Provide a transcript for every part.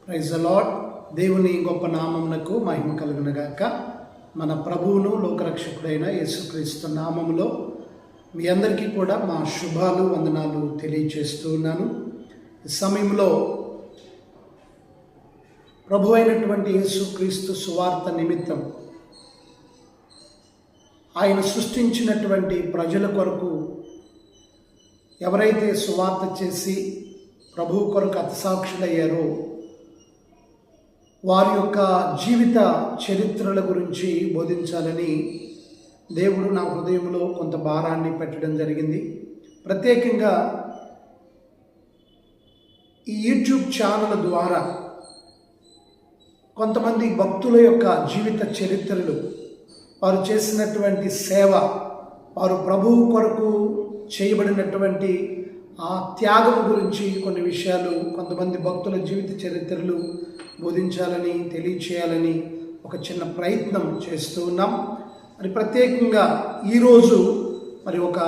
Praise the lord. దేవుని గొప్ప నామమునకు మహిమ కలుగునుగాక. మన ప్రభువును లోకరక్షకుడైన యేసుక్రీస్తు నామములో మీ అందరికీ కూడా మా శుభాలు వందనాలు తెలియజేస్తూ ఉన్నాను. ఈ సమయంలో ప్రభు అయినటువంటి యేసుక్రీస్తు సువార్త నిమిత్తం ఆయన సృష్టించినటువంటి ప్రజల కొరకు ఎవరైతే సువార్త చేసి ప్రభువు కొరకు హతసాక్షులయ్యారో వారి యొక్క జీవిత చరిత్రల గురించి బోధించాలని దేవుడు నా హృదయంలో కొంత భారాన్ని పెట్టడం జరిగింది. ప్రత్యేకంగా ఈ యూట్యూబ్ ఛానల్ ద్వారా కొంతమంది భక్తుల యొక్క జీవిత చరిత్రలు, వారు చేసినటువంటి సేవ, వారు ప్రభువు కొరకు చేయబడినటువంటి ఆ త్యాగం గురించి కొన్ని విషయాలు కొంతమంది భక్తుల జీవిత చరిత్రలు బోధించాలని, తెలియచేయాలని ఒక చిన్న ప్రయత్నం చేస్తూ ఉన్నాం. మరి ప్రత్యేకంగా ఈరోజు మరి ఒక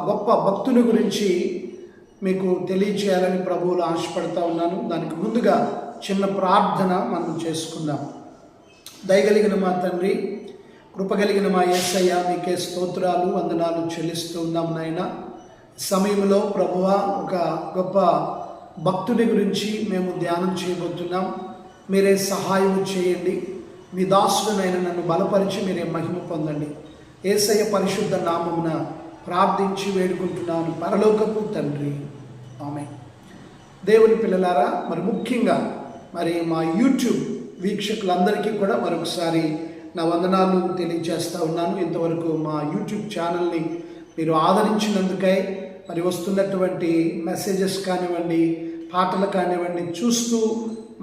గొప్ప భక్తుని గురించి మీకు తెలియచేయాలని ప్రభువులు ఆశపడతా ఉన్నాను. దానికి ముందుగా చిన్న ప్రార్థన మనం చేసుకుందాం. దయగలిగిన మా తండ్రి, కృపగలిగిన మా యేసయ్య, మీకే స్తోత్రాలు వందనాలు చెల్లిస్తూ ఉన్నాం నాయన. సమయంలో ప్రభువా, ఒక గొప్ప భక్తుడి గురించి మేము ధ్యానం చేయబోతున్నాం. మీరే సహాయం చేయండి. మీ దాసుడునైనా నన్ను బలపరిచి మీరే మహిమ పొందండి. యేసయ్య పరిశుద్ధ నామమున ప్రార్థించి వేడుకుంటున్నాను పరలోకపు తండ్రి, ఆమేన్. దేవుని పిల్లలారా, మరి ముఖ్యంగా మరి మా యూట్యూబ్ వీక్షకులందరికీ కూడా మరొకసారి నా వందనాలు తెలియజేస్తూ ఉన్నాను. ఇంతవరకు మా యూట్యూబ్ ఛానల్ని మీరు ఆదరించినందుకై, మరి వస్తున్నటువంటి మెసేజెస్ కానివ్వండి, పాటలు కానివ్వండి చూస్తూ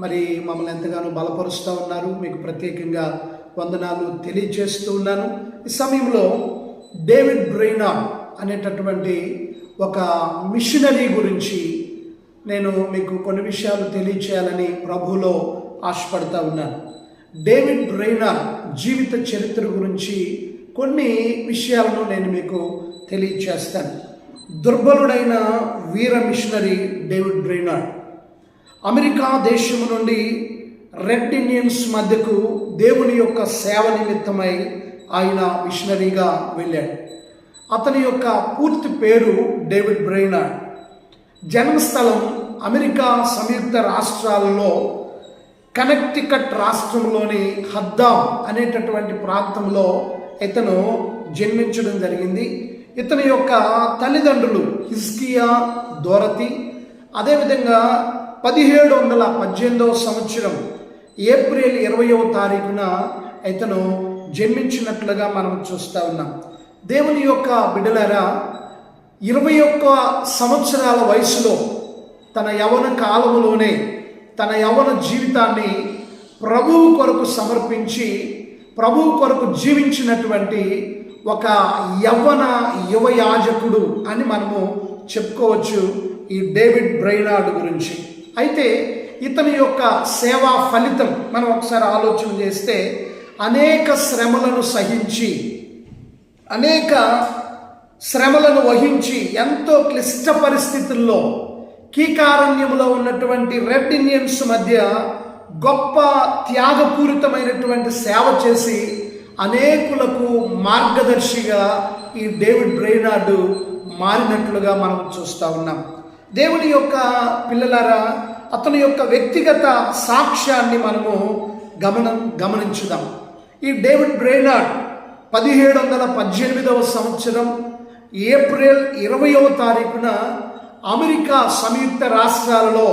మరి మమ్మల్ని ఎంతగానో బలపరుస్తూ ఉన్నారు. మీకు ప్రత్యేకంగా వందనాలు తెలియజేస్తూ ఉన్నాను. ఈ సమయంలో డేవిడ్ బ్రెయినార్డ్ అనేటటువంటి ఒక మిషనరీ గురించి నేను మీకు కొన్ని విషయాలు తెలియచేయాలని ప్రభువులో ఆశపడతా ఉన్నాను. డేవిడ్ బ్రెయినార్డ్ జీవిత చరిత్ర గురించి కొన్ని విషయాలను నేను మీకు తెలియచేస్తాను. దుర్బలుడైన వీర మిషనరీ డేవిడ్ బ్రెయినార్డ్ అమెరికా దేశము నుండి రెడ్ ఇండియన్స్ మధ్యకు దేవుని యొక్క సేవ నిమిత్తమై ఆయన మిషనరీగా వెళ్ళాడు. అతని యొక్క పూర్తి పేరు డేవిడ్ బ్రెయినార్డ్. జన్మస్థలం అమెరికా సంయుక్త రాష్ట్రాలలో కనెక్టికట్ రాష్ట్రంలోని హద్దామ్ అనేటటువంటి ప్రాంతంలో ఇతను జన్మించడం జరిగింది. ఇతని యొక్క తల్లిదండ్రులు హిజ్కియా, దోరతి. అదేవిధంగా 1718 సంవత్సరం ఏప్రిల్ 20వ తారీఖున ఇతను జన్మించినట్లుగా మనం చూస్తూ ఉన్నాం. దేవుని యొక్క బిడ్డలారా, 21 సంవత్సరాల వయసులో తన యవ్వన కాలంలోనే తన యవ్వన జీవితాన్ని ప్రభువు కొరకు సమర్పించి ప్రభువు కొరకు జీవించినటువంటి ఒక యువ యాజకుడు అని మనము చెప్పుకోవచ్చు ఈ డేవిడ్ బ్రెయినార్డ్ గురించి. అయితే ఇతని యొక్క సేవా ఫలితం మనం ఒకసారి ఆలోచన చేస్తే, అనేక శ్రమలను వహించి ఎంతో క్లిష్ట పరిస్థితుల్లో కీకారణ్యములో ఉన్నటువంటి రెడ్ ఇండియన్స్ మధ్య గొప్ప త్యాగపూరితమైనటువంటి సేవ చేసి అనేకులకు మార్గదర్శిగా ఈ డేవిడ్ బ్రెయినార్డ్ మారినట్లుగా మనం చూస్తూ ఉన్నాం. దేవుని యొక్క పిల్లలారా, అతని యొక్క వ్యక్తిగత సాక్ష్యాన్ని మనము గమనించుదాం. ఈ డేవిడ్ బ్రెయినార్డ్ 1718వ సంవత్సరం ఏప్రిల్ 20వ తారీఖున అమెరికా సంయుక్త రాష్ట్రాలలో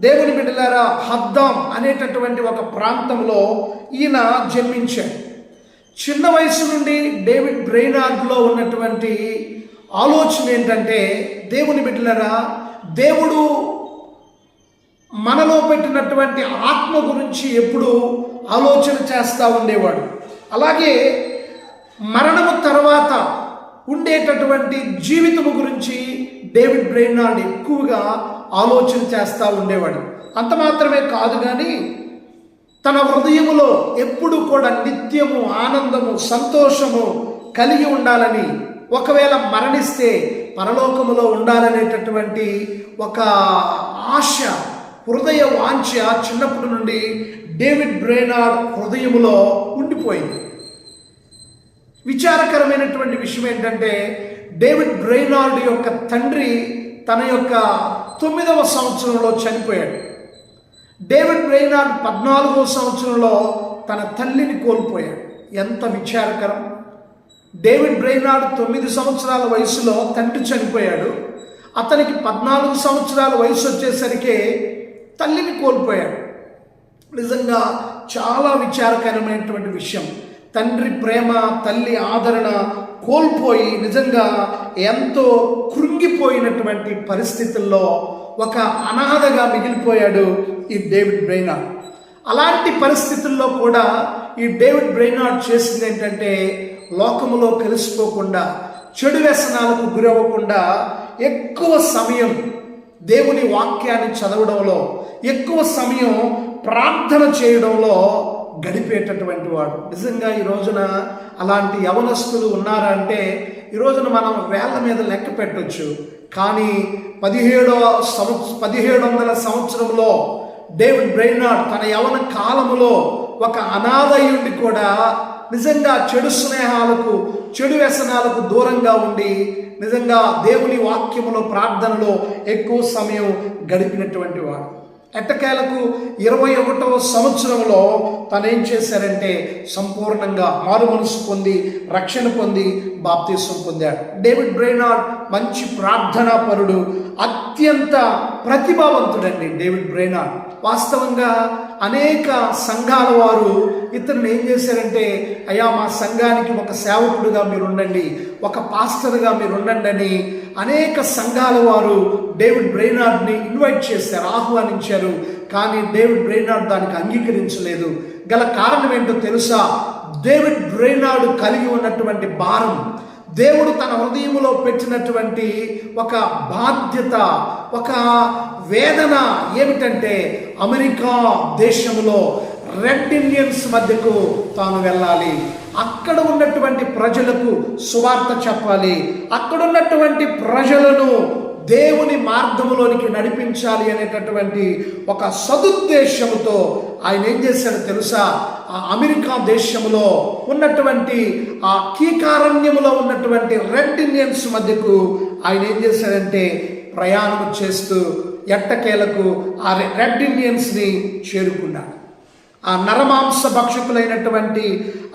దేవుని బిడ్డలారా హద్దామ్ అనేటటువంటి ఒక ప్రాంతంలో ఈయన జన్మించాడు. చిన్న వయసు నుండి డేవిడ్ బ్రెయినార్డ్లో ఉన్నటువంటి ఆలోచన ఏంటంటే, దేవుని బిడ్డలారా, దేవుడు మనలో పెట్టినటువంటి ఆత్మ గురించి ఎప్పుడు ఆలోచన చేస్తూ ఉండేవాడు. అలాగే మరణము తర్వాత ఉండేటటువంటి జీవితము గురించి డేవిడ్ బ్రెయినార్డ్ ఎక్కువగా ఆలోచన చేస్తూ ఉండేవాడు. అంత మాత్రమే కాదు, కానీ తన హృదయములో ఎప్పుడు కూడా నిత్యము ఆనందము, సంతోషము కలిగి ఉండాలని, ఒకవేళ మరణిస్తే పరలోకములో ఉండాలనేటటువంటి ఒక ఆశ, హృదయ వాంఛ చిన్నప్పటి నుండి డేవిడ్ బ్రేనార్డ్ హృదయములో ఉండిపోయింది. విచారకరమైనటువంటి విషయం ఏంటంటే, డేవిడ్ బ్రేనార్డ్ యొక్క తండ్రి తన యొక్క 9వ సంవత్సరంలో చనిపోయాడు. డేవిడ్ బ్రేనార్డ్ 14వ సంవత్సరంలో తన తల్లిని కోల్పోయాడు. ఎంత విచారకరం! డేవిడ్ బ్రేనార్డ్ 9 సంవత్సరాల వయసులో తండ్రి చనిపోయాడు. అతనికి 14 సంవత్సరాల వయసు వచ్చేసరికి తల్లిని కోల్పోయాడు. నిజంగా చాలా విచారకరమైనటువంటి విషయం. తండ్రి ప్రేమ, తల్లి ఆదరణ కోల్పోయి నిజంగా ఎంతో కృంగిపోయినటువంటి పరిస్థితుల్లో ఒక అనాథగా మిగిలిపోయాడు ఈ డేవిడ్ బ్రేనార్డ్. అలాంటి పరిస్థితుల్లో కూడా ఈ డేవిడ్ బ్రేనార్డ్ చేసింది ఏంటంటే, లోకములో కలిసిపోకుండా, చెడు వ్యసనాలకు గురవ్వకుండా ఎక్కువ సమయం దేవుని వాక్యాన్ని చదవడంలో, ఎక్కువ సమయం ప్రార్థన చేయడంలో గడిపేటటువంటి వాడు. నిజంగా ఈ రోజున అలాంటి యవనస్తులు ఉన్నారా అంటే ఈ రోజున మనం వేళ్ల మీద లెక్క పెట్టొచ్చు. కానీ 1700 సంవత్సరంలో డేవిడ్ బ్రేనార్డ్ తన యవన కాలములో ఒక అనాథయుండి కూడా నిజంగా చెడు స్నేహాలకు, చెడు వ్యసనాలకు దూరంగా ఉండి నిజంగా దేవుని వాక్యములో, ప్రార్థనలో ఎక్కువ సమయం గడిపినటువంటి వాడు. ఎట్టకేలకు 21వ సంవత్సరంలో తనేం చేశారంటే సంపూర్ణంగా మారు మనసు పొంది, రక్షణ పొంది, బాప్తీసం పొందాడు. డేవిడ్ బ్రేనార్డ్ మంచి ప్రార్థనా పరుడు, అత్యంత ప్రతిభావంతుడండి డేవిడ్ బ్రేనార్డ్. వాస్తవంగా అనేక సంఘాల వారు ఇతన్ని ఏం చేశారంటే, అయ్యా మా సంఘానికి ఒక సేవకుడుగా మీరు ఉండండి, ఒక పాస్టర్గా మీరు ఉండండి అని అనేక సంఘాల వారు డేవిడ్ బ్రేనార్డ్ని ఇన్వైట్ చేశారు, ఆహ్వానించారు. కానీ డేవిడ్ బ్రేనార్డ్ దానికి అంగీకరించలేదు. గల కారణం ఏంటో తెలుసా? డేవిడ్ బ్రేనార్డ్ కలిగి ఉన్నటువంటి భారం, దేవుడు తన హృదయంలో పెట్టినటువంటి ఒక బాధ్యత, ఒక వేదన ఏమిటంటే, అమెరికా దేశంలో రెడ్ ఇండియన్స్ మధ్యకు తాను వెళ్ళాలి, అక్కడ ఉన్నటువంటి ప్రజలకు సువార్త చెప్పాలి, అక్కడ ఉన్నటువంటి ప్రజలను దేవుని మార్గంలోనికి నడిపించాలి అనేటటువంటి ఒక సదుద్దేశంతో ఆయన ఏం చేశాడో తెలుసా? ఆ అమెరికా దేశంలో ఉన్నటువంటి ఆ కీకారణ్యములో ఉన్నటువంటి రెడ్ ఇండియన్స్ మధ్యకు ఆయన ఏం చేశాడంటే ప్రయాణం చేస్తూ ఎట్టకేలకు ఆ రెడ్ ఇండియన్స్ని చేరుకున్నాడు. ఆ నరమాంస భక్షకులైనటువంటి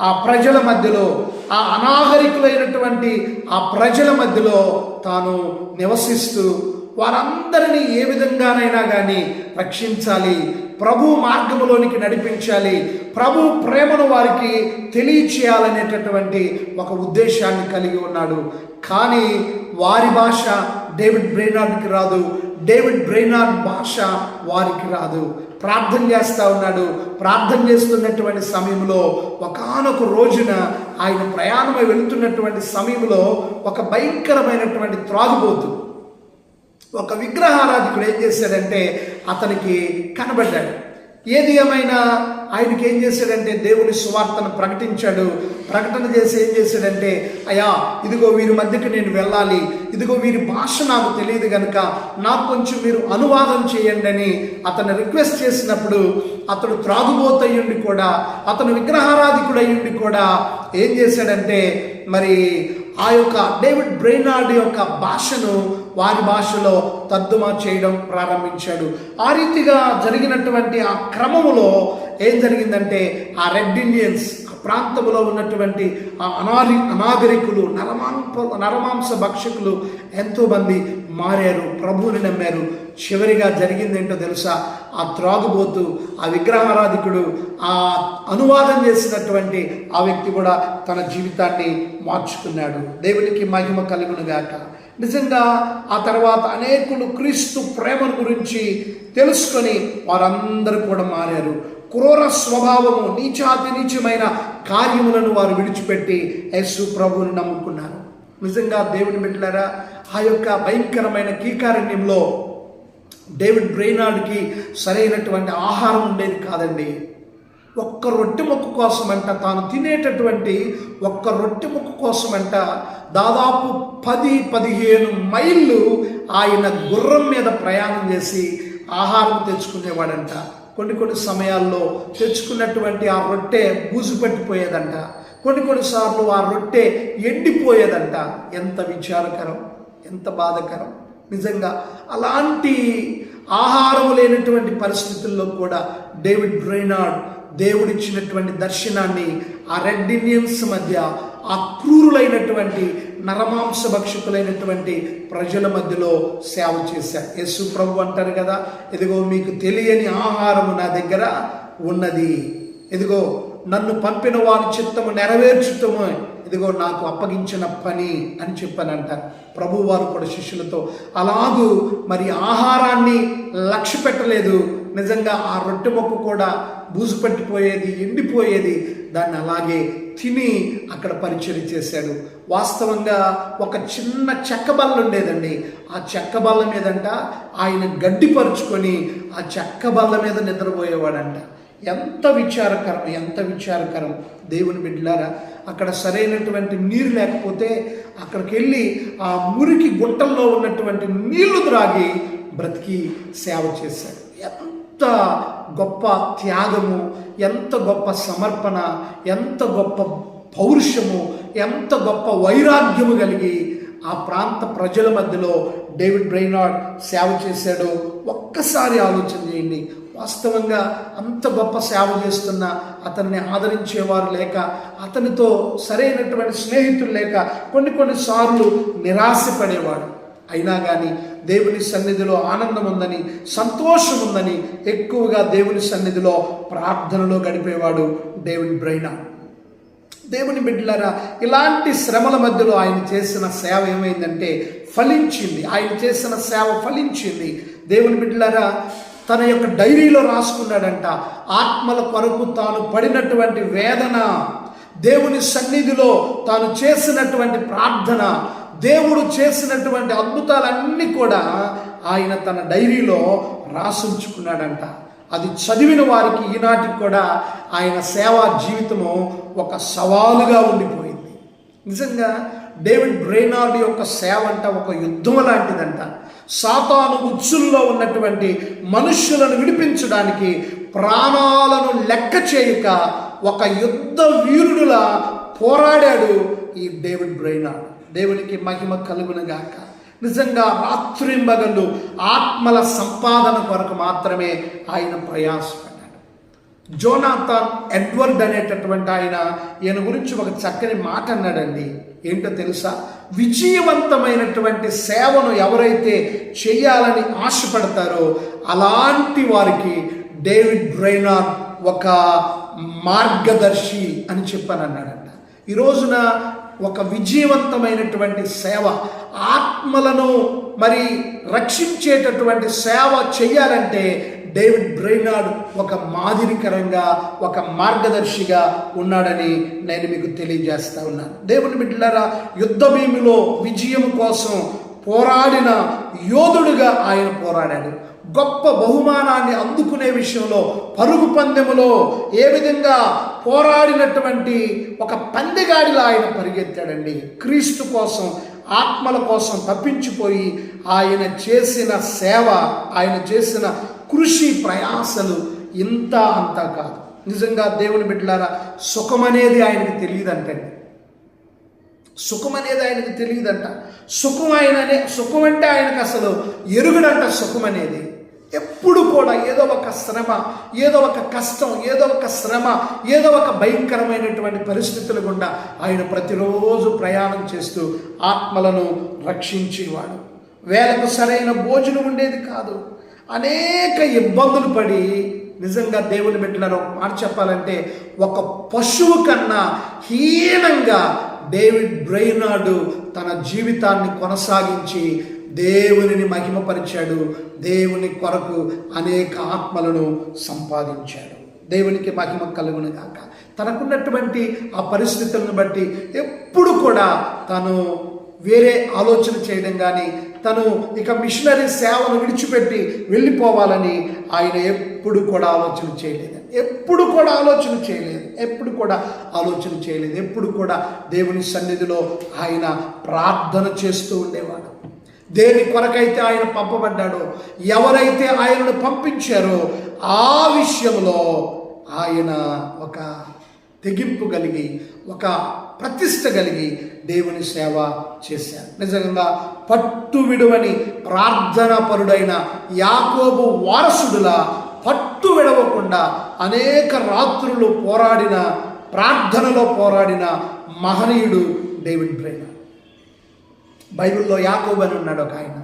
ఆ ప్రజల మధ్యలో, ఆ అనాగరికులైనటువంటి ఆ ప్రజల మధ్యలో తాను నివసిస్తూ వారందరినీ ఏ విధంగానైనా కానీ రక్షించాలి, ప్రభు మార్గములోనికి నడిపించాలి, ప్రభు ప్రేమను వారికి తెలియచేయాలనేటటువంటి ఒక ఉద్దేశాన్ని కలిగి ఉన్నాడు. కానీ వారి భాష డేవిడ్ బ్రేనార్డ్కి రాదు, డేవిడ్ బ్రేనార్డ్ భాష వారికి రాదు. ప్రార్థన చేస్తూ ఉన్నాడు. ప్రార్థన చేస్తున్నటువంటి సమయంలో ఒకానొక రోజున ఆయన ప్రయాణమై వెళుతున్నటువంటి సమయంలో ఒక భయంకరమైనటువంటి త్రాగుబోతు, ఒక విగ్రహారాధికుడు ఏం చేశాడంటే అతనికి కనబడ్డాడు. ఏది ఏమైనా ఆయనకి ఏం చేశాడంటే దేవుని సువార్తను ప్రకటించాడు. ప్రకటన చేసి ఏం చేశాడంటే, అయ్యా ఇదిగో వీరి మధ్యకి నేను వెళ్ళాలి, ఇదిగో వీరి భాష నాకు తెలియదు కనుక నాకు కొంచెం మీరు అనువాదం చేయండి అని అతను రిక్వెస్ట్ చేసినప్పుడు అతడు త్రాగుబోతయ్యుండి కూడా, అతను విగ్రహారాధికుడు అయ్యుండి కూడా ఏం చేశాడంటే మరి ఆ యొక్క డేవిడ్ బ్రేనార్డ్ యొక్క భాషను వారి భాషలో తర్జుమా చేయడం ప్రారంభించాడు. ఆ రీతిగా జరిగినటువంటి ఆ క్రమములో ఏం జరిగిందంటే ఆ రెడ్ ఇండియన్స్, ఆ ప్రాంతంలో ఉన్నటువంటి ఆ అనాగరికులు, నరమాంస భక్షకులు ఎంతోమంది మారారు, ప్రభువుని నమ్మారు. చివరిగా జరిగింది ఏంటో తెలుసా? ఆ త్రాగుబోతు, ఆ విగ్రహారాధికుడు, ఆ అనువాదం చేసినటువంటి ఆ వ్యక్తి కూడా తన జీవితాన్ని మార్చుకున్నాడు. దేవునికి మహిమ కలుగును గాక. నిజంగా ఆ తర్వాత అనేకులు క్రీస్తు ప్రేమను గురించి తెలుసుకొని వారందరూ కూడా మారారు. క్రూర స్వభావము, నీచాతి నీచమైన కార్యములను వారు విడిచిపెట్టి యేసు ప్రభువుని నమ్ముకున్నారు. నిజంగా దేవుని బిడ్డలారా, ఆ యొక్క భయంకరమైన కీకారణ్యంలో డేవిడ్ బ్రేనార్డ్కి సరైనటువంటి ఆహారం ఉండేది కాదండి. ఒక్క రొట్టె ముక్క కోసమంట, తాను తినేటటువంటి ఒక్క రొట్టె ముక్క కోసమంట దాదాపు 10-15 మైళ్ళు ఆయన గుర్రం మీద ప్రయాణం చేసి ఆహారం తెచ్చుకునేవాడంట. కొన్ని సమయాల్లో తెచ్చుకున్నటువంటి ఆ రొట్టె బూజు పట్టిపోయేదంట. కొన్నిసార్లు ఆ రొట్టె ఎండిపోయేదంట. ఎంత విచారకరం, ఎంత బాధకరం. నిజంగా అలాంటి ఆహారం లేనటువంటి పరిస్థితుల్లో కూడా డేవిడ్ బ్రైనార్డ్ దేవుడిచ్చినటువంటి దర్శనాన్ని ఆ రెడ్ ఇండియన్స్ మధ్య, ఆ క్రూరులైనటువంటి నరమాంస భక్షకులైనటువంటి ప్రజల మధ్యలో సేవ చేశారు. యేసు ప్రభు అంటారు కదా, ఇదిగో మీకు తెలియని ఆహారము నా దగ్గర ఉన్నది, ఇదిగో నన్ను పంపిన వారి చిత్తము నెరవేర్చుటము ఇదిగో నాకు అప్పగించిన పని అని చెప్పానంటారు. ప్రభు వారు కూడా శిష్యులతో అలాగూ మరి ఆహారాన్ని లక్ష్య పెట్టలేదు. నిజంగా ఆ రొట్టె మొక్క కూడా బూజు పట్టిపోయేది, ఎండిపోయేది. దాన్ని అలాగే తిని అక్కడ పరిచయం చేశాడు. వాస్తవంగా ఒక చిన్న చెక్క బల్ల ఉండేదండి. ఆ చెక్క బల్ల మీదంట ఆయన గడ్డి పరుచుకొని ఆ చెక్క బల్ల మీద నిద్రపోయేవాడంట. ఎంత విచారకరం, ఎంత విచారకరం. దేవుని బిడ్డలారా, అక్కడ సరైనటువంటి నీరు లేకపోతే అక్కడికి వెళ్ళి ఆ మురికి గుంటల్లో ఉన్నటువంటి నీళ్లు త్రాగి బ్రతికి సేవ చేశాడు. ఎంత గొప్ప త్యాగము, ఎంత గొప్ప సమర్పణ, ఎంత గొప్ప పౌరుషము, ఎంత గొప్ప వైరాగ్యము కలిగి ఆ ప్రాంత ప్రజల మధ్యలో డేవిడ్ బ్రైనార్డ్ సేవ చేశాడో ఒక్కసారి ఆలోచన చేయండి. వాస్తవంగా అంత గొప్ప సేవ చేస్తున్న అతన్ని ఆదరించేవారు లేక, అతనితో సరైనటువంటి స్నేహితులు లేక కొన్నిసార్లు నిరాశపడేవాడు. అయినా కానీ దేవుని సన్నిధిలో ఆనందం ఉందని, సంతోషం ఉందని ఎక్కువగా దేవుని సన్నిధిలో ప్రార్థనలో గడిపేవాడు డేవిడ్ బ్రైనార్డ్. దేవుని బిడ్డలారా, ఇలాంటి శ్రమల మధ్యలో ఆయన చేసిన సేవ ఏమైందంటే ఫలించింది. ఆయన చేసిన సేవ ఫలించింది. దేవుని బిడ్డలారా, తన యొక్క డైరీలో రాసుకున్నాడంట, ఆత్మల కొరకు తాను పడినటువంటి వేదన, దేవుని సన్నిధిలో తాను చేసినటువంటి ప్రార్థన, దేవుడు చేసినటువంటి అద్భుతాలన్నీ కూడా ఆయన తన డైరీలో రాసుంచుకున్నాడంట. అది చదివిన వారికి ఈనాటికి కూడా ఆయన సేవా జీవితము ఒక సవాలుగా ఉండిపోయింది. నిజంగా డేవిడ్ బ్రైనార్డ్ యొక్క సేవ అంట ఒక యుద్ధం లాంటిదంట. సాతాను ఉచ్చుల్లో ఉన్నటువంటి మనుష్యులను విడిపించడానికి ప్రాణాలను లెక్క చేయక ఒక యుద్ధ వీరుడులా పోరాడాడు ఈ డేవిడ్ బ్రైనార్డ్. దేవునికి మహిమ కలుగునుగాక. నిజంగా రాత్రింబగళ్ళు ఆత్మల సంపాదన కొరకు మాత్రమే ఆయన ప్రయాసపడ్డాడు. జోనాథన్ ఎడ్వర్డ్ అనేటటువంటి ఈయన గురించి ఒక చక్కని మాట అన్నాడండి. ఏంటో తెలుసా? విజయవంతమైనటువంటి సేవను ఎవరైతే చేయాలని ఆశపడతారో అలాంటి వారికి డేవిడ్ బ్రైనార్డ్ ఒక మార్గదర్శి అని చెప్పానన్నాడంట. ఈ రోజున ఒక విజయవంతమైనటువంటి సేవ, ఆత్మలను మరి రక్షించేటటువంటి సేవ చేయాలంటే డేవిడ్ బ్రైనార్డ్ ఒక మాదిరికరంగా, ఒక మార్గదర్శిగా ఉన్నాడని నేను మీకు తెలియజేస్తా ఉన్నాను. దేవుని బిడ్డలారా, యుద్ధ భూమిలో విజయం కోసం పోరాడిన యోధుడుగా ఆయన పోరాడాడు. గొప్ప బహుమానాన్ని అందుకునే విషయంలో పరుగు పందెములో ఏ విధంగా పోరాడినటువంటి ఒక పందెగాడిలా ఆయన పరిగెత్తాడండి. క్రీస్తు కోసం, ఆత్మల కోసం తప్పించిపోయి ఆయన చేసిన సేవ, ఆయన చేసిన కృషి, ప్రయాసలు ఇంత అంతా కాదు. నిజంగా దేవుని బిడ్డలారా, సుఖమనేది ఆయనకు తెలియదంటండి. సుఖం అనేది ఆయనకు తెలియదంట. సుఖం అంటే ఆయనకు అసలు ఎరుగుడంట. సుఖం అనేది ఎప్పుడు కూడా ఏదో ఒక శ్రమ, ఏదో ఒక కష్టం, ఏదో ఒక శ్రమ, ఏదో ఒక భయంకరమైనటువంటి పరిస్థితుల గుండా ఆయన ప్రతిరోజు ప్రయాణం చేస్తూ ఆత్మలను రక్షించేవాడు. వేలకు సరైన భోజనం ఉండేది కాదు. అనేక ఇబ్బందులు పడి, నిజంగా దేవుని బిడ్డలను మాట చెప్పాలంటే ఒక పశువు కన్నా హీనంగా డేవిడ్ బ్రైనార్డ్ తన జీవితాన్ని కొనసాగించి దేవునిని మహిమపరిచాడు. దేవుని కొరకు అనేక ఆత్మలను సంపాదించాడు. దేవునికి మహిమ కలుగును గాక. తనకున్నటువంటి ఆ పరిస్థితులను బట్టి ఎప్పుడు కూడా తను వేరే ఆలోచన చేయడం కానీ, తను ఇక మిషనరీ సేవను విడిచిపెట్టి వెళ్ళిపోవాలని ఆయన ఎప్పుడు కూడా ఆలోచన చేయలేదు. ఎప్పుడు కూడా ఆలోచన చేయలేదు. ఎప్పుడు కూడా దేవుని సన్నిధిలో ఆయన ప్రార్థన చేస్తూ ఉండేవాడు. దేని కొరకైతే ఆయన పంపబడ్డాడో, ఎవరైతే ఆయనను పంపించారో ఆ విషయంలో ఆయన ఒక తెగింపు కలిగి, ఒక ప్రతిష్ట కలిగి దేవుని సేవ చేశారు. నిజంగా పట్టు విడువని ప్రార్థనా పరుడైన యాకోబు వారసుడులా పట్టు విడవకుండా అనేక రాత్రులు పోరాడిన, ప్రార్థనలో పోరాడిన మహనీయుడు డేవిడ్ బ్రైనర్. బైబిల్లో యాకోబు అని ఉన్నాడు ఒక ఆయన.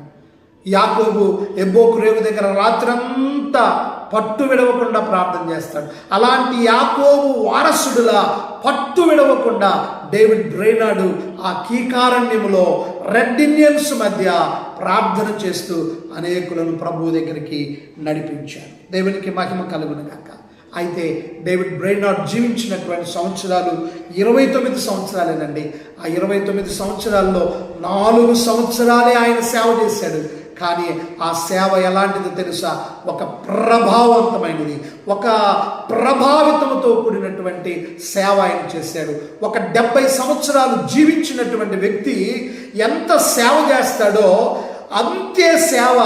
యాకోబు ఎబ్బోకు రేవు దగ్గర రాత్రంతా పట్టు విడవకుండా ప్రార్థన చేస్తాడు. అలాంటి యాకోబు వారసుడులా పట్టు విడవకుండా డేవిడ్ బ్రైనార్డ్ ఆ కీకారణ్యములో రెడ్ ఇండియన్స్ మధ్య ప్రార్థన చేస్తూ అనేకులను ప్రభువు దగ్గరికి నడిపించాడు. దేవునికి మహిమ కలుగును గాక. అయితే డేవిడ్ బ్రైనార్డ్ జీవించినటువంటి సంవత్సరాలు 29 సంవత్సరాలేనండి. ఆ 29 సంవత్సరాల్లో 4 సంవత్సరాలే ఆయన సేవ చేశాడు. కానీ ఆ సేవ ఎలాంటిదో తెలుసా? ఒక ప్రభావవంతమైనది, ఒక ప్రభావితంతో కూడినటువంటి సేవ ఆయన చేశాడు. ఒక 70 సంవత్సరాలు జీవించినటువంటి వ్యక్తి ఎంత సేవ చేస్తాడో అంతే సేవ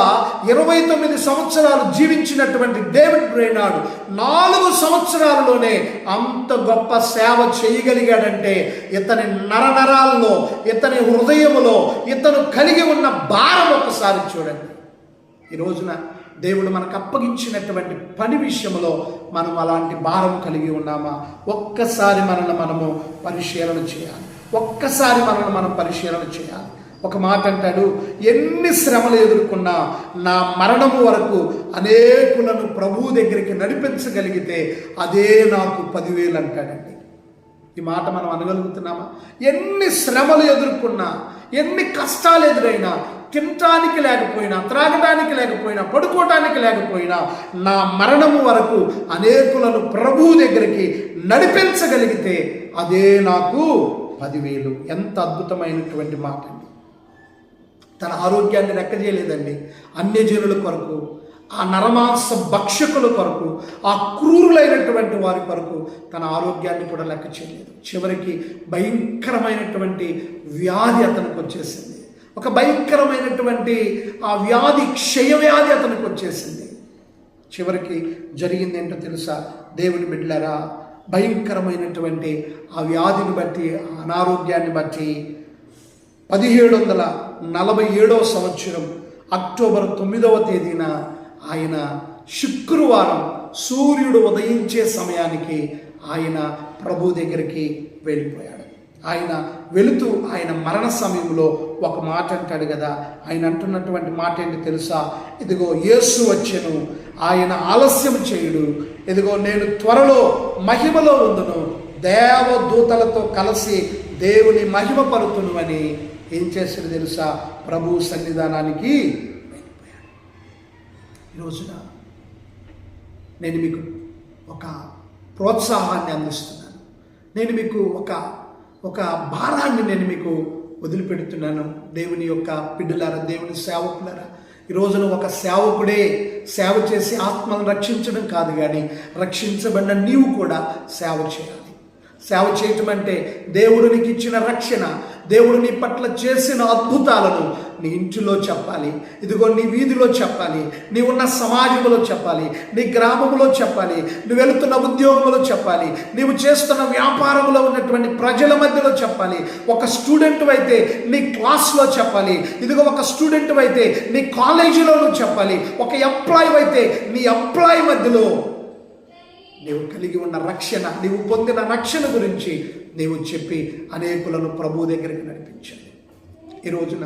29 సంవత్సరాలు జీవించినటువంటి డేవిడ్ బ్రైనార్డ్ 4 సంవత్సరాలలోనే అంత గొప్ప సేవ చేయగలిగాడంటే ఇతని నరనరాల్లో, ఇతని హృదయములో ఇతను కలిగి ఉన్న భారం ఒకసారి చూడండి. ఈ రోజున దేవుడు మనకు అప్పగించినటువంటి పని విషయంలో మనం అలాంటి భారం కలిగి ఉన్నామా? ఒక్కసారి మనము పరిశీలన చేయాలి. ఒక్కసారి మనం పరిశీలన చేయాలి. ఒక మాట అంటాడు, ఎన్ని శ్రమలు ఎదుర్కొన్నా నా మరణము వరకు అనేకులను ప్రభువు దగ్గరికి నడిపించగలిగితే అదే నాకు 10,000 అంటాడండి. ఈ మాట మనం అనగలుగుతున్నామా? ఎన్ని శ్రమలు ఎదుర్కొన్నా, ఎన్ని కష్టాలు ఎదురైనా, తినటానికి లేకపోయినా, త్రాగడానికి లేకపోయినా, పడుకోవటానికి లేకపోయినా, నా మరణము వరకు అనేకులను ప్రభువు దగ్గరికి నడిపించగలిగితే అదే నాకు 10,000. ఎంత అద్భుతమైనటువంటి మాట అండి. తన ఆరోగ్యాన్ని లెక్క చేయలేదండి. అన్యజనుల కొరకు, ఆ నరమాంస భక్షకుల కొరకు, ఆ క్రూరులైనటువంటి వారి కొరకు తన ఆరోగ్యాన్ని కూడా లెక్క చేయలేదు. చివరికి భయంకరమైనటువంటి వ్యాధి అతనికి వచ్చేసింది. ఒక భయంకరమైనటువంటి ఆ వ్యాధి, క్షయవ్యాధి అతనికి వచ్చేసింది. చివరికి జరిగింది ఏంటో తెలుసా? దేవుని బిడ్డలారా, భయంకరమైనటువంటి ఆ వ్యాధిని బట్టి, ఆ అనారోగ్యాన్ని బట్టి 1747 సంవత్సరం అక్టోబర్ 9వ తేదీన ఆయన శుక్రవారం సూర్యుడు ఉదయించే సమయానికి ఆయన ప్రభు దగ్గరికి వెళ్ళిపోయాడు. ఆయన వెళుతూ ఆయన మరణ సమయంలో ఒక మాట అంటాడు కదా. ఆయన అంటున్నటువంటి మాట ఏంటి తెలుసా? ఇదిగో యేసు వచ్చెను, ఆయన ఆలస్యం చేయుడు, ఇదిగో నేను త్వరలో మహిమలో ఉందును, దేవదూతలతో కలిసి దేవుని మహిమ పలుకును అని ఏం చేస్తాడు తెలుసా? ప్రభు సన్నిధానానికి వెళ్ళిపోయాడు. ఈరోజున నేను మీకు ఒక ప్రోత్సాహాన్ని అందిస్తున్నాను. నేను మీకు ఒక భారాన్ని నేను మీకు వదిలిపెడుతున్నాను. దేవుని యొక్క బిడ్డలారా, దేవుని సేవకులారా, ఈ రోజున ఒక సేవకుడే సేవ చేసి ఆత్మను రక్షించడం కాదు, కానీ రక్షించబడిన నీవు కూడా సేవ చేయాలి. సేవ చేయటం అంటే దేవుడు నీకు ఇచ్చిన రక్షణ, దేవుడు నీ పట్ల చేసిన అద్భుతాలను నీ ఇంటిలో చెప్పాలి, ఇదిగో నీ వీధిలో చెప్పాలి, నీ ఉన్న సమాజంలో చెప్పాలి, నీ గ్రామంలో చెప్పాలి, నువ్వు వెళుతున్న ఉద్యోగంలో చెప్పాలి, నీవు చేస్తున్న వ్యాపారంలో ఉన్నటువంటి ప్రజల మధ్యలో చెప్పాలి. ఒక స్టూడెంట్ అయితే నీ క్లాస్లో చెప్పాలి, ఇదిగో ఒక స్టూడెంట్ అయితే నీ కాలేజీలో నువ్వు చెప్పాలి, ఒక ఎంప్లాయీ అయితే నీ ఎంప్లాయీ మధ్యలో నీవు కలిగి ఉన్న రక్షణ, నీవు పొందిన రక్షణ గురించి నీవు చెప్పి అనేకులను ప్రభు దగ్గరికి నడిపించాలి. ఈ రోజున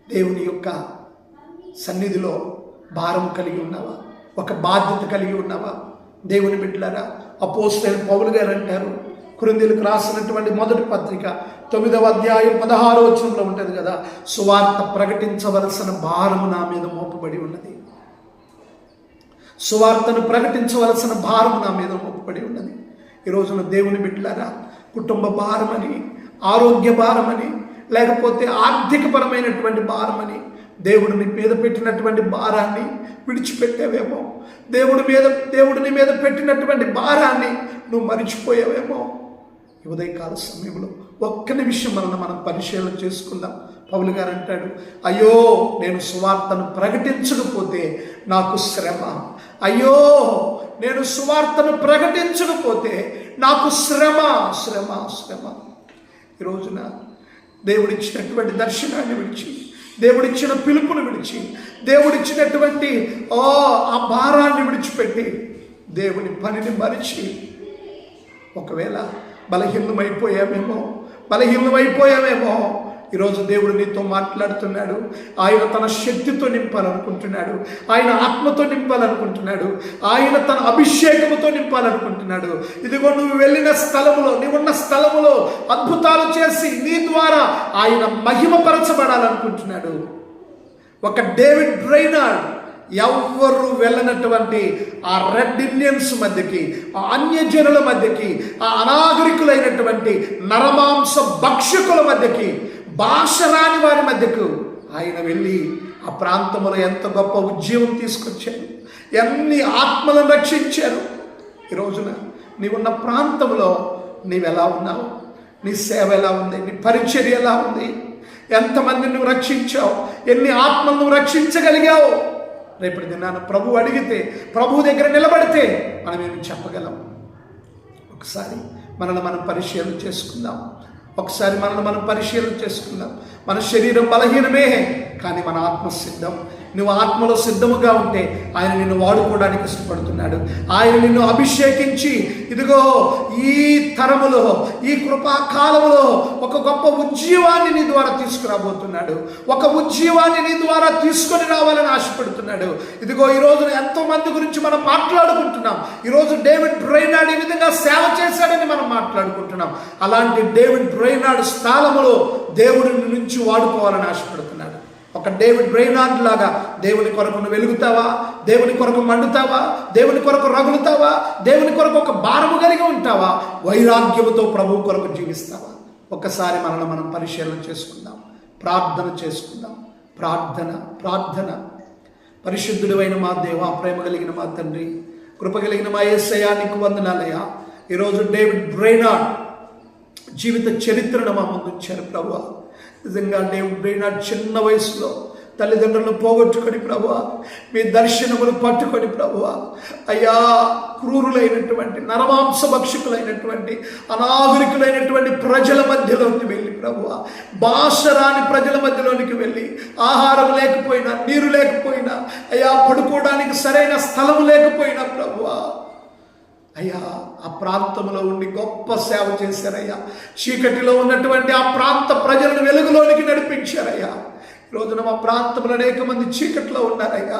దేవుని యొక్క సన్నిధిలో భారం కలిగి ఉన్నావా? ఒక బాధ్యత కలిగి ఉన్నావా? దేవుని బిడ్డలారా, అపోస్తలుడైన పౌలు గారు అంటారు, కొరింథీయులకు రాసినటువంటి మొదటి పత్రిక 9వ అధ్యాయం 16వ వచనంలో ఉంటుంది కదా, సువార్త ప్రకటించవలసిన భారము నా మీద మోపబడి ఉన్నది. సువార్తను ప్రకటించవలసిన భారం నా మీద మోపబడి ఉన్నది. ఈ రోజున దేవుని బిడ్డలారా, కుటుంబ భారమని, ఆరోగ్య భారమని, లేకపోతే ఆర్థికపరమైనటువంటి భారమని, దేవుడు నీ మీద పెట్టినటువంటి భారాన్ని విడిచిపెట్టావేమో, దేవుడి నీ మీద పెట్టినటువంటి భారాన్ని నువ్వు మరిచిపోయావేమో. ఈ ఉదయకాల సమయంలో ఒక్క నిమిషం మనం పరిశీలన చేసుకుందాం. పౌలు గారు అంటాడు, అయ్యో నేను సువార్తను ప్రకటించకపోతే నాకు శ్రమ, అయ్యో నేను సువార్తను ప్రకటించకపోతే నాకు శ్రమ శ్రమ శ్రమ. ఈ రోజున దేవుడిచ్చినటువంటి దర్శనాన్ని విడిచి, దేవుడిచ్చిన పిలుపును విడిచి, దేవుడిచ్చినటువంటి ఆ భారాన్ని విడిచిపెట్టి దేవుని పనిని మరిచి ఒకవేళ బలహీనమైపోయామేమో ఈరోజు దేవుడు నీతో మాట్లాడుతున్నాడు. ఆయన తన శక్తితో నింపాలనుకుంటున్నాడు, ఆయన ఆత్మతో నింపాలనుకుంటున్నాడు, ఆయన తన అభిషేకముతో నింపాలనుకుంటున్నాడు. ఇదిగో నువ్వు వెళ్ళిన స్థలములో, నీవున్న స్థలములో అద్భుతాలు చేసి నీ ద్వారా ఆయన మహిమపరచబడాలనుకుంటున్నాడు. ఒక డేవిడ్ బ్రైనార్డ్ ఎవ్వరు వెళ్ళనటువంటి ఆ రెడ్ ఇండియన్స్ మధ్యకి, ఆ అన్యజనుల మధ్యకి, ఆ అనాగరికులైనటువంటి నరమాంస భక్షకుల మధ్యకి, భాష రాని వారి మధ్యకు ఆయన వెళ్ళి ఆ ప్రాంతంలో ఎంత గొప్ప ఉద్యమం తీసుకొచ్చారు, ఎన్ని ఆత్మలను రక్షించారు. ఈ రోజున నీవున్న ప్రాంతంలో నీవెలా ఉన్నావు? నీ సేవ ఎలా ఉంది? నీ పరిచర్య ఎలా ఉంది? ఎంతమందిని నువ్వు రక్షించావు? ఎన్ని ఆత్మలను నువ్వు రక్షించగలిగావు? రేపటి దినాన ప్రభు అడిగితే, ప్రభు దగ్గర నిలబడితే మనం ఏమి చెప్పగలం? ఒకసారి మనం పరిశీలన చేసుకుందాం. మన శరీరం బలహీనమే, కానీ మన ఆత్మ సిద్ధం. నువ్వు ఆత్మలో సిద్ధముగా ఉంటే ఆయన నిన్ను వాడుకోవడానికి ఇష్టపడుతున్నాడు. ఆయన నిన్ను అభిషేకించి ఇదిగో ఈ తరములో, ఈ కృపాకాలములో ఒక గొప్ప ఉజ్జీవాన్ని నీ ద్వారా తీసుకురాబోతున్నాడు. ఒక ఉజ్జీవాన్ని నీ ద్వారా తీసుకొని రావాలని ఆశపడుతున్నాడు. ఇదిగో ఈ రోజున ఎంతో మంది గురించి మనం మాట్లాడుకుంటున్నాం. ఈరోజు డేవిడ్ బ్రైనార్డ్ ఈ విధంగా సేవ చేశాడని మనం మాట్లాడుకుంటున్నాం. అలాంటి డేవిడ్ బ్రైనార్డ్ స్థానములో దేవుడి నుంచి వాడుకోవాలని ఆశపడుతున్నాడు. ఒక డేవిడ్ బ్రైనార్డ్ లాగా దేవుని కొరకు నువ్వు వెలుగుతావా? దేవుని కొరకు మండుతావా? దేవుని కొరకు రగులుతావా? దేవుని కొరకు ఒక భారము కలిగి ఉంటావా? వైరాగ్యముతో ప్రభువు కొరకు జీవిస్తావా? ఒక్కసారి మనం పరిశీలన చేసుకుందాం, ప్రార్థన చేసుకుందాం. ప్రార్థన. పరిశుద్ధుడైన మా దేవా, ప్రేమ కలిగిన మా తండ్రి, కృప కలిగిన మా యేసయ్యా, నీకు వందనాలయ్యా. ఈరోజు డేవిడ్ బ్రైనార్డ్ జీవిత చరిత్రను మా ముందు ఉంచారు ప్రభువా. నిజంగా డేవిడ్ బ్రైనార్డ్ చిన్న వయసులో తల్లిదండ్రులను పోగొట్టుకొని ప్రభువా, మీ దర్శనములు పట్టుకొని ప్రభువా, అయ్యా క్రూరులైనటువంటి నరమాంస భక్షకులైనటువంటి అనాగరికులైనటువంటి ప్రజల మధ్యలోకి వెళ్ళి ప్రభువా, భాష రాని ప్రజల మధ్యలోనికి వెళ్ళి, ఆహారం లేకపోయినా, నీరు లేకపోయినా, అయ్యా పడుకోవడానికి సరైన స్థలం లేకపోయినా ప్రభువా, అయ్యా ఆ ప్రాంతంలో ఉండి గొప్ప సేవ చేశారయ్యా. చీకటిలో ఉన్నటువంటి ఆ ప్రాంత ప్రజలను వెలుగులోనికి నడిపించారయ్యా. రోజున మా ప్రాంతంలో అనేక మంది చీకట్లో ఉన్నారయ్యా.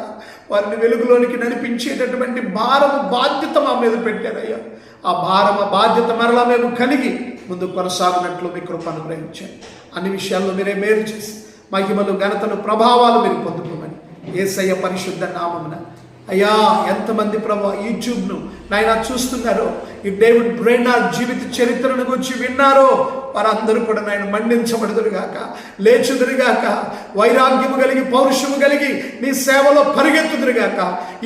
వారిని వెలుగులోనికి నడిపించేటటువంటి బాధ్యత మా మీద పెట్టారయ్యా. ఆ బాధ్యత మరలా మేము కలిగి ముందు కొనసాగినట్లు మీ కృప అనుగ్రహించారు. అన్ని విషయాల్లో మీరే మేలు చేసి మహిమలు, ఘనతలు, ప్రభావాలు మీరు పొందుకోమని యేసయ్య పరిశుద్ధ నామమున. అయ్యా ఎంతమంది ప్రభు యూట్యూబ్ను నాయన చూస్తున్నారో, ఈ డేవిడ్ బ్రైనార్డ్ జీవిత చరిత్రను గురించి విన్నారో, వారందరూ కూడా నాయన మండించబడుదురుగాక, లేచుదురుగాక, వైరాగ్యము కలిగి, పౌరుషము కలిగి నీ సేవలో పరిగెత్తుదురుగాక.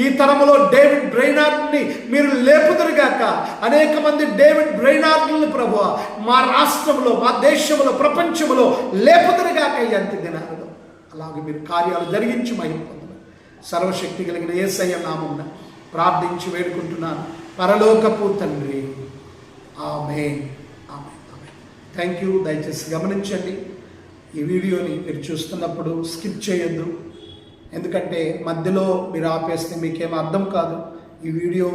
ఈ తరములో డేవిడ్ బ్రైనార్డ్ని మీరు లేపుదురుగాక. అనేక మంది డేవిడ్ బ్రైనార్డ్లను ప్రభు మా రాష్ట్రంలో, మా దేశంలో, ప్రపంచంలో లేపుదురుగాక. ఈ అంత్య దినాలలో అలాగే మీరు కార్యాలు జరిగించి మహిమ పొందును. సర్వశక్తి కలిగిన యేసయ్య నామమున ప్రార్థించి వేడుకుంటున్నాను, పరలోకపు తండ్రి. ఆమేన్. Thank you. దయచేసి గమనించండి, ఈ వీడియోని మీరు చూస్తున్నప్పుడు స్కిప్ చేయొద్దు. ఎందుకంటే మధ్యలో మీరు ఆపేస్తే మీకేం అర్థం కాదు. ఈ వీడియో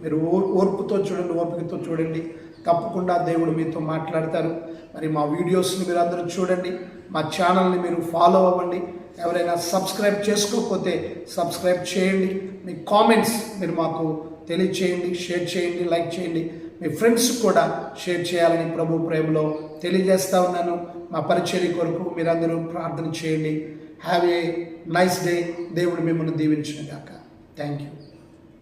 మీరు ఓర్పుతో చూడండి, ఓపికతో చూడండి. తప్పకుండా దేవుడు మీతో మాట్లాడతారు. మరి మా వీడియోస్ని మీరు అందరూ చూడండి, మా ఛానల్ని మీరు ఫాలో అవ్వండి. ఎవరైనా సబ్స్క్రైబ్ చేసుకోకపోతే సబ్స్క్రైబ్ చేయండి. మీ కామెంట్స్ మీరు మాకు తెలియచేయండి, షేర్ చేయండి, లైక్ చేయండి. మీ ఫ్రెండ్స్ కూడా షేర్ చేయాలని ప్రభు ప్రేమలో తెలియజేస్తా ఉన్నాను. మా పరిచర్య కొరకు మీరందరూ ప్రార్థన చేయండి. Have a nice day. దేవుడు మిమ్మల్ని దీవించును గాక. Thank you.